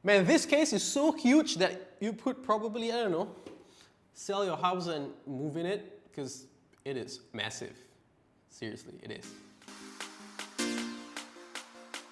Man, this case is so huge that you could probably, I don't know, sell your house and move in it, because it is massive. Seriously, it is.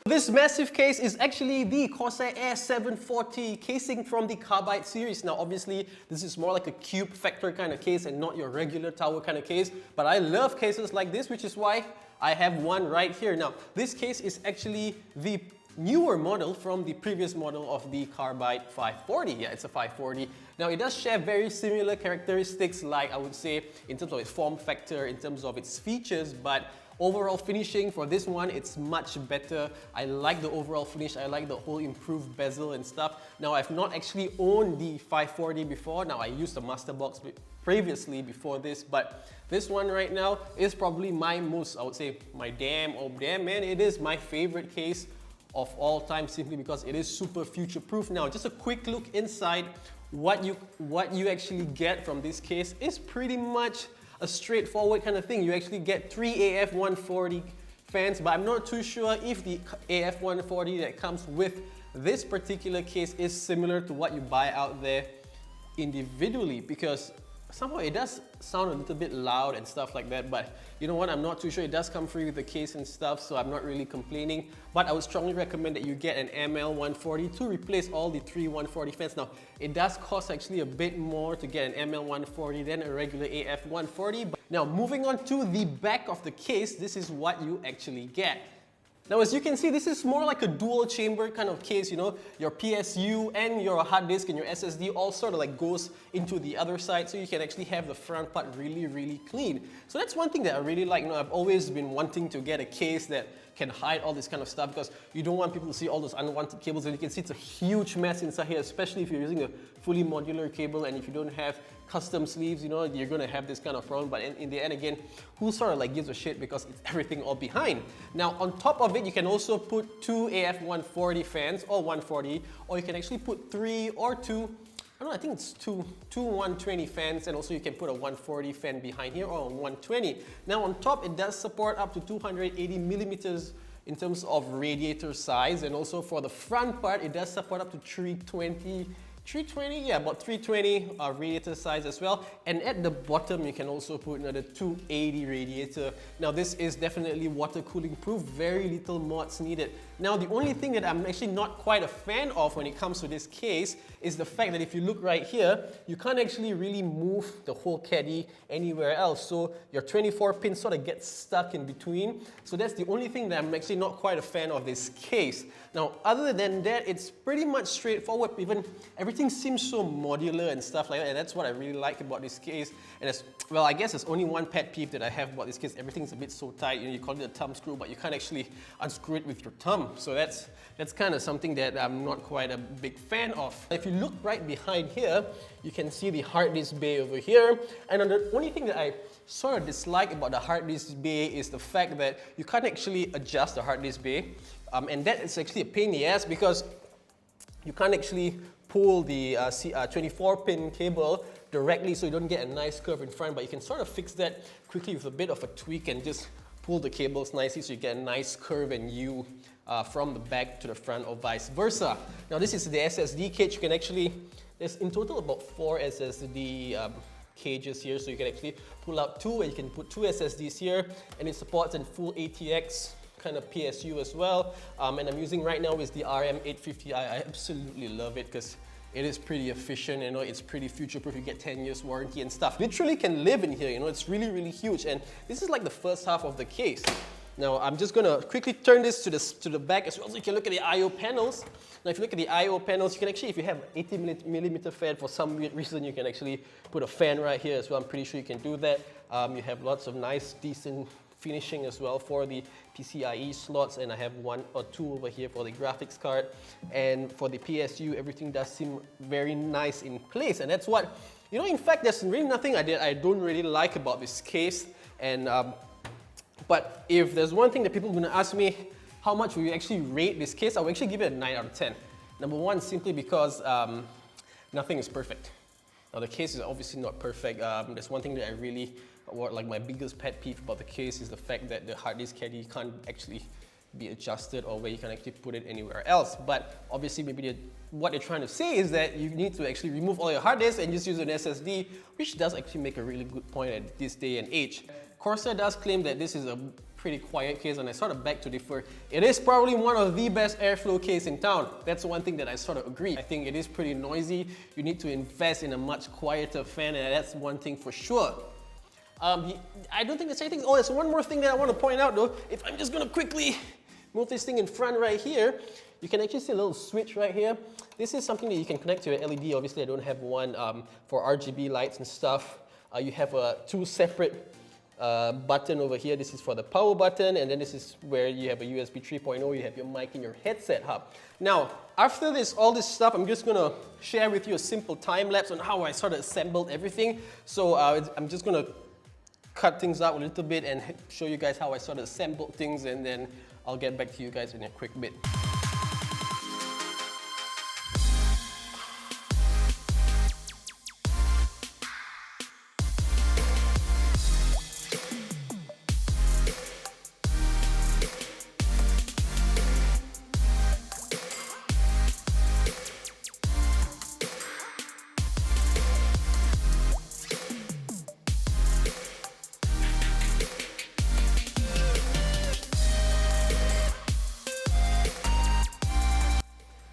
This massive case is actually the Corsair Air 740 casing from the Carbide series. Now obviously this is more like a cube factor kind of case and not your regular tower kind of case, but I love cases like this, which is why I have one right here. Now this case is actually the newer model from the previous model of the Carbide 540. Yeah, it's a 540. Now it does share very similar characteristics, like I would say in terms of its form factor, in terms of its features, but overall finishing for this one, it's much better. I like the overall finish. I like the whole improved bezel and stuff. Now, I've not actually owned the 540 before. Now, I used the Master Box previously before this, but this one right now is probably my most, I would say, my damn man, it is my favorite case of all time, simply because it is super future-proof. Now, just a quick look inside. What you actually get from this case is pretty much a straightforward kind of thing. You actually get 3 AF140 fans, but I'm not too sure if the AF140 that comes with this particular case is similar to what you buy out there individually, because somehow it does sound a little bit loud and stuff like that, but you know what, I'm not too sure. It does come free with the case and stuff, so I'm not really complaining, but I would strongly recommend that you get an ML140 to replace all the 3 140 fans. Now, it does cost actually a bit more to get an ML140 than a regular AF140. But now, moving on to the back of the case, this is what you actually get. Now, as you can see, this is more like a dual chamber kind of case, you know, your PSU and your hard disk and your SSD all sort of like goes into the other side, so you can actually have the front part really clean. So that's one thing that I really like. You know, I've always been wanting to get a case that can hide all this kind of stuff, because you don't want people to see all those unwanted cables, and you can see it's a huge mess inside here, especially if you're using a fully modular cable, and if you don't have custom sleeves, you know, you're gonna have this kind of problem. But in the end, again, who sort of like gives a shit, because it's everything all behind. Now, on top of it, you can also put 2 AF140 fans, or 140, or you can actually put 3 or 2, I don't know, I think it's two 120 fans, and also you can put a 140 fan behind here, or a 120. Now, on top, it does support up to 280 millimeters in terms of radiator size, and also for the front part, it does support up to 320, yeah, about 320 radiator size as well. And at the bottom, you can also put another 280 radiator. Now, this is definitely water cooling proof, very little mods needed. Now, the only thing that I'm actually not quite a fan of when it comes to this case is the fact that if you look right here, you can't actually really move the whole caddy anywhere else. So your 24 pin sort of gets stuck in between. So that's the only thing that I'm actually not quite a fan of this case. Now, other than that, it's pretty much straightforward. Even everything seems so modular and stuff like that, and that's what I really like about this case. And as well, I guess there's only one pet peeve that I have about this case. Everything's a bit so tight. You know, you call it a thumb screw, but you can't actually unscrew it with your thumb. So that's kind of something that I'm not quite a big fan of. If you look right behind here, you can see the hard disk bay over here. And the only thing that I sort of dislike about the hard disk bay is the fact that you can't actually adjust the hard disk bay. And that is actually a pain in the ass, because you can't actually pull the 24 pin cable directly, so you don't get a nice curve in front, but you can sort of fix that quickly with a bit of a tweak and just pull the cables nicely so you get a nice curve and U from the back to the front, or vice versa. Now, this is the SSD cage. You can actually, there's in total about 4 SSD cages here, so you can actually pull out 2, and you can put 2 SSDs here, and it supports in full ATX kind of PSU as well. And I'm using right now is the RM850i. I absolutely love it because it is pretty efficient, you know, it's pretty future-proof. You get 10 years warranty and stuff. Literally can live in here, you know, it's really huge. And this is like the first half of the case. Now, I'm just gonna quickly turn this to the back as well, so you can look at the I/O panels. Now, if you look at the I/O panels, you can actually, if you have 80mm fan, for some weird reason, you can actually put a fan right here as well. I'm pretty sure you can do that. You have lots of nice, decent finishing as well for the PCIe slots, and I have 1 or 2 over here for the graphics card. And for the PSU, everything does seem very nice in place, and that's what, you know, in fact, there's really nothing I don't really like about this case. And but if there's one thing that people are going to ask me, how much will you actually rate this case? I will actually give it a 9 out of 10. Number one, simply because nothing is perfect. Now, the case is obviously not perfect. There's one thing that I really, like my biggest pet peeve about the case is the fact that the hard disk caddy can't actually be adjusted or where you can actually put it anywhere else. But obviously maybe what they're trying to say is that you need to actually remove all your hard disks and just use an SSD, which does actually make a really good point at this day and age. Corsair does claim that this is a pretty quiet case, and I sort of beg to differ. It is probably one of the best airflow case in town. That's one thing that I sort of agree. I think it is pretty noisy. You need to invest in a much quieter fan, and that's one thing for sure. I don't think there's anything. Oh, there's one more thing that I want to point out though. If I'm just gonna quickly move this thing in front right here, you can actually see a little switch right here. This is something that you can connect to your LED. Obviously, I don't have one for RGB lights and stuff. You have two separate button over here. This is for the power button, and then this is where you have a USB 3.0. You have your mic and your headset hub. Now, after all this stuff, I'm just gonna share with you a simple time lapse on how I sort of assembled everything. So I'm just gonna cut things out a little bit and show you guys how I sort of assembled things, and then I'll get back to you guys in a quick bit.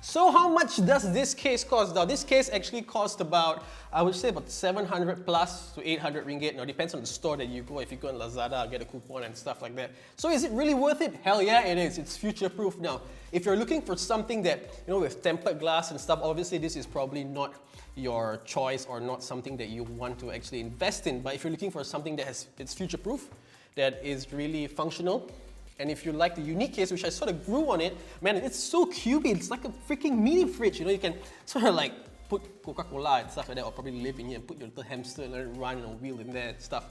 So how much does this case cost? Now this case actually cost about, I would say about 700 plus to 800 ringgit. Now it depends on the store that you go. If you go on Lazada, I'll get a coupon and stuff like that. So is it really worth it? Hell yeah, it is. It's future proof. Now, if you're looking for something that, with tempered glass and stuff, obviously this is probably not your choice or not something that you want to actually invest in. But if you're looking for something that it's future proof, that is really functional, and if you like the unique case, which I sort of grew on it, man, it's so cubey. It's like a freaking mini fridge. You can sort of like put Coca-Cola and stuff like that, or probably live in here and put your little hamster and let it run on a wheel in there and stuff.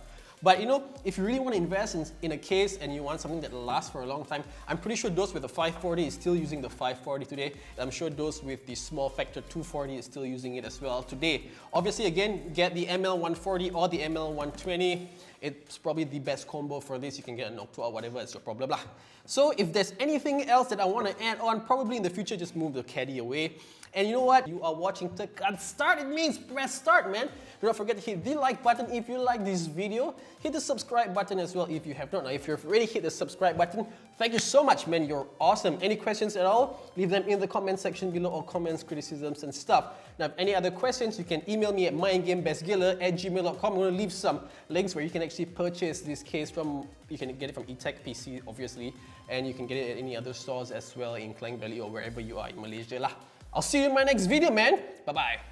But if you really want to invest in a case and you want something that lasts for a long time, I'm pretty sure those with the 540 is still using the 540 today. I'm sure those with the small factor 240 is still using it as well today. Obviously, again, get the ML140 or the ML120. It's probably the best combo for this. You can get a Noctua or whatever, it's your blah, blah. So if there's anything else that I want to add on, probably in the future, just move the caddy away. And you know what? You are watching Tekan Start. It means press start, man. Do not forget to hit the like button if you like this video. Hit the subscribe button as well if you have not. Now, if you've already hit the subscribe button, thank you so much, man. You're awesome. Any questions at all? Leave them in the comment section below, or comments, criticisms, and stuff. Now, if any other questions, you can email me at mindgamebestgiller@gmail.com. I'm going to leave some links where you can actually purchase this case from. You can get it from J.A.T.F.B.S, obviously, and you can get it at any other stores as well in Klang Valley or wherever you are in Malaysia lah. I'll see you in my next video, man. Bye-bye.